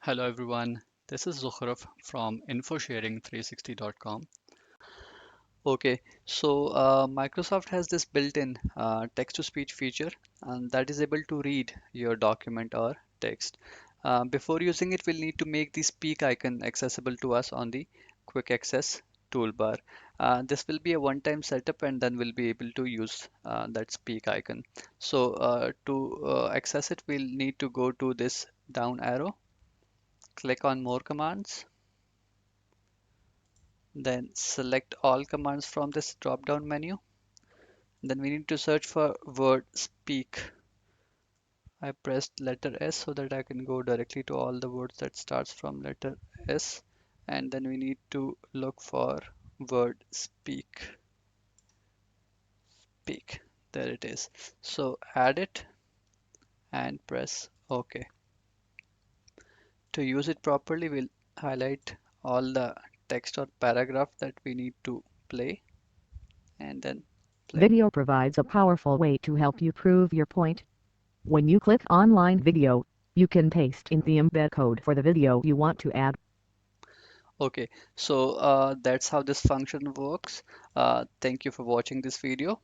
Hello everyone, this is Zukhraf from Infosharing360.com. Okay, so Microsoft has this built-in text-to-speech feature and that is able to read your document or text. Before using it, we'll need to make the speak icon accessible to us on the quick access toolbar. This will be a one-time setup and then we'll be able to use that speak icon. So to access it, we'll need to go to this down arrow, click on more commands. Then select all commands from this drop down menu. Then we need to search for word speak. I pressed letter S so that I can go directly to all the words that starts from letter S. And then we need to look for word speak. Speak. There it is. So add it and press OK. To use it properly, we'll highlight all the text or paragraph that we need to play and then play. Video provides a powerful way to help you prove your point. When you click Online Video, you can paste in the embed code for the video you want to add. Okay, so that's how this function works. Thank you for watching this video.